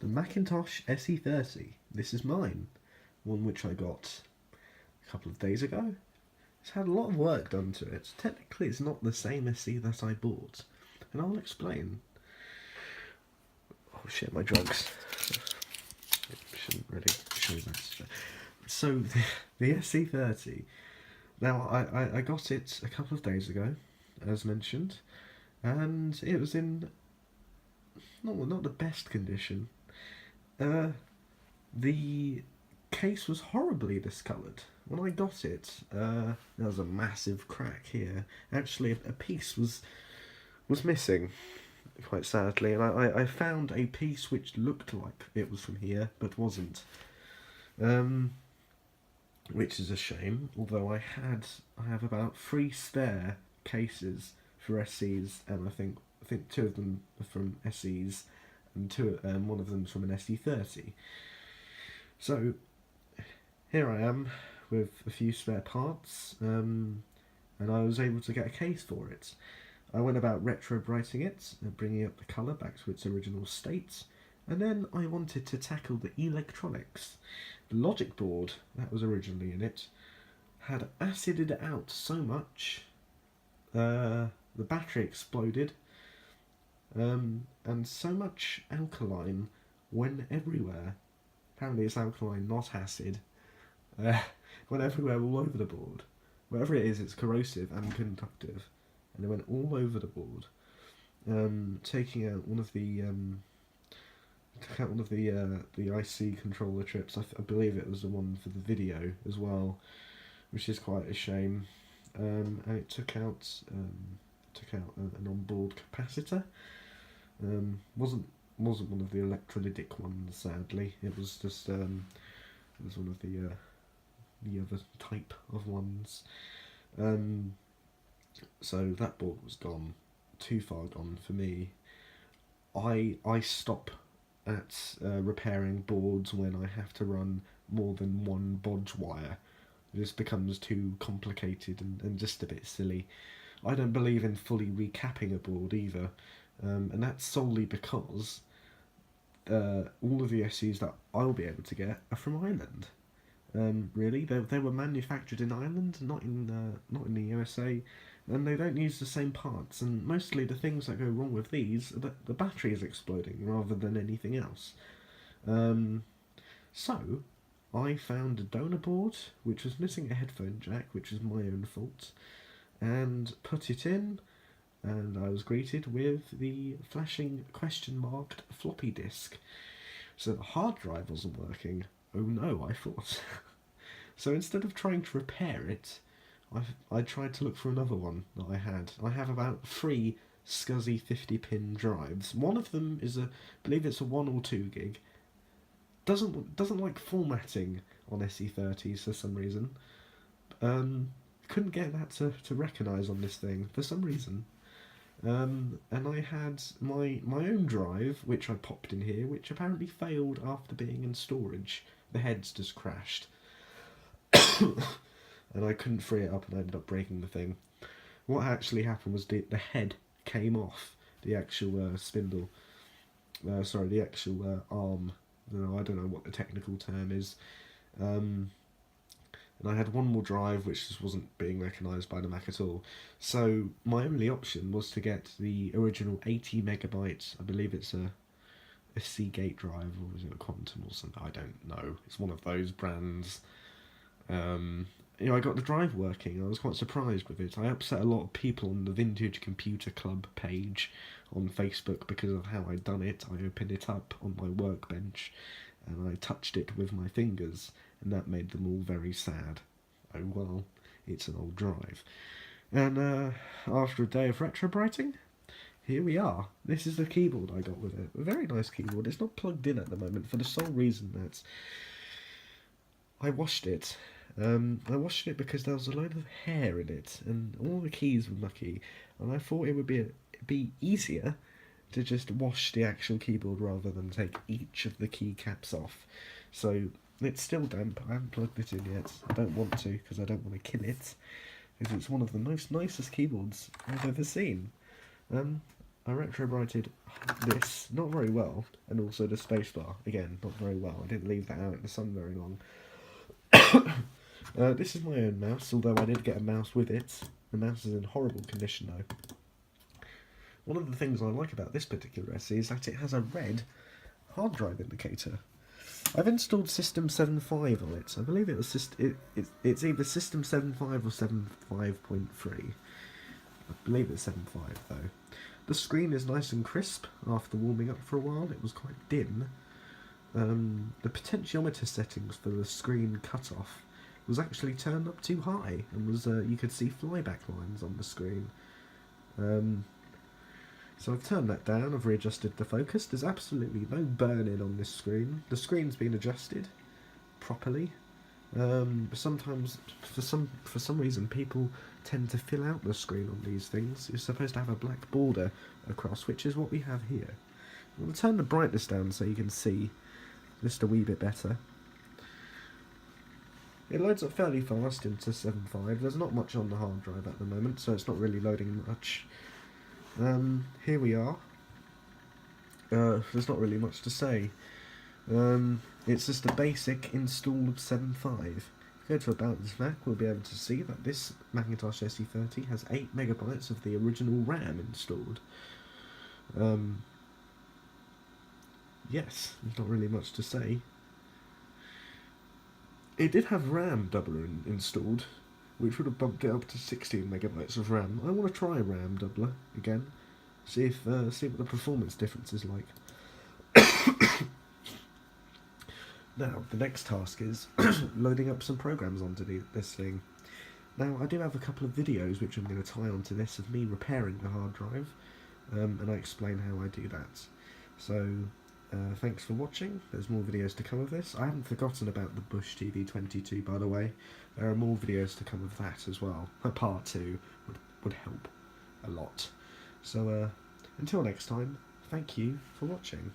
The Macintosh SE30. This is mine. One which I got a couple of days ago. It's had a lot of work done to it. Technically it's not the same SE that I bought. And I'll explain. Oh shit, my drugs. Shouldn't really show that. So, the SE30. Now, I got it a couple of days ago, as mentioned. And it was in not the best condition. The case was horribly discoloured. When I got it, there was a massive crack here. Actually, a piece was missing, quite sadly, and I found a piece which looked like it was from here, but wasn't. Which is a shame, although I have about 3 spare cases for SEs, and I think 2 of them are from SEs, and one of them is from an SE30. So here I am with a few spare parts, and I was able to get a case for it. I went about retro-brighting it, bringing up the colour back to its original state, and then I wanted to tackle the electronics. The logic board that was originally in it had acided out so much, the battery exploded, and so much alkaline went everywhere. Apparently it's alkaline, not acid. Went everywhere all over the board. Wherever it is, it's corrosive and conductive. And it went all over the board, taking out one of the IC controller chips. I believe it was the one for the video as well, which is quite a shame. And it took out an onboard capacitor. Wasn't one of the electrolytic ones, sadly. It was just it was one of the other type of ones. So that board was gone, too far gone for me. I stop at repairing boards when I have to run more than one bodge wire. It just becomes too complicated and just a bit silly. I don't believe in fully recapping a board either, and that's solely because all of the SEs that I'll be able to get are from Ireland. Really, they were manufactured in Ireland, not in the USA, and they don't use the same parts. And mostly the things that go wrong with these are that the battery is exploding rather than anything else. So I found a donor board which was missing a headphone jack, which was my own fault, and put it in. And I was greeted with the flashing question-marked floppy disk. So the hard drive wasn't working. Oh no, I thought. So instead of trying to repair it, I tried to look for another one that I had. I have about 3 scuzzy 50-pin drives. One of them is I believe it's a 1 or 2 gig. Doesn't like formatting on SE30s for some reason. Couldn't get that to recognise on this thing for some reason. And I had my own drive, which I popped in here, which apparently failed after being in storage. The heads just crashed. And I couldn't free it up, and I ended up breaking the thing. What actually happened was the head came off the actual spindle. The actual arm. I don't know what the technical term is. And I had one more drive which just wasn't being recognised by the Mac at all. So my only option was to get the original 80 megabytes. I believe it's a Seagate drive, or is it a Quantum or something? I don't know. It's one of those brands. I got the drive working. I was quite surprised with it. I upset a lot of people on the Vintage Computer Club page on Facebook because of how I'd done it. I opened it up on my workbench and I touched it with my fingers, and that made them all very sad. Oh well, it's an old drive. And after a day of retro-brighting, here we are. This is the keyboard I got with it. A very nice keyboard. It's not plugged in at the moment for the sole reason that I washed it. I washed it because there was a load of hair in it, and all the keys were mucky, and I thought it would be easier to just wash the actual keyboard rather than take each of the keycaps off. So it's still damp. I haven't plugged it in yet. I don't want to because I don't want to kill it, because it's one of the most nicest keyboards I've ever seen. I retrobrighted this, not very well, and also the spacebar, again, not very well. I didn't leave that out in the sun very long. This is my own mouse, although I did get a mouse with it. The mouse is in horrible condition though. One of the things I like about this particular SE is that it has a red hard drive indicator. I've installed System 7.5 on it, so I believe it's either System 7.5 or 7.5.3. I believe it's 7.5 though. The screen is nice and crisp after warming up for a while. It was quite dim. The potentiometer settings for the screen cutoff was actually turned up too high, and was you could see flyback lines on the screen. So I've turned that down. I've readjusted the focus. There's absolutely no burn-in on this screen. The screen's been adjusted properly. Sometimes, for some reason, people tend to fill out the screen on these things. You're supposed to have a black border across, which is what we have here. I'm going to turn the brightness down so you can see just a wee bit better. It loads up fairly fast into 7.5. There's not much on the hard drive at the moment, so it's not really loading much. Here we are. There's not really much to say. It's just a basic install of 7.5. If we go to About This Mac, we'll be able to see that this Macintosh SE30 has 8 megabytes of the original RAM installed. Yes, there's not really much to say. It did have RAM doubler installed, which would have bumped it up to 16 megabytes of RAM. I want to try RAM doubler again, see what the performance difference is like. Now, the next task is loading up some programs onto this thing. Now, I do have a couple of videos which I'm going to tie onto this of me repairing the hard drive, and I explain how I do that. So, thanks for watching. There's more videos to come of this. I haven't forgotten about the Bush TV22, by the way. There are more videos to come of that as well. A part 2 would help a lot. So, until next time, thank you for watching.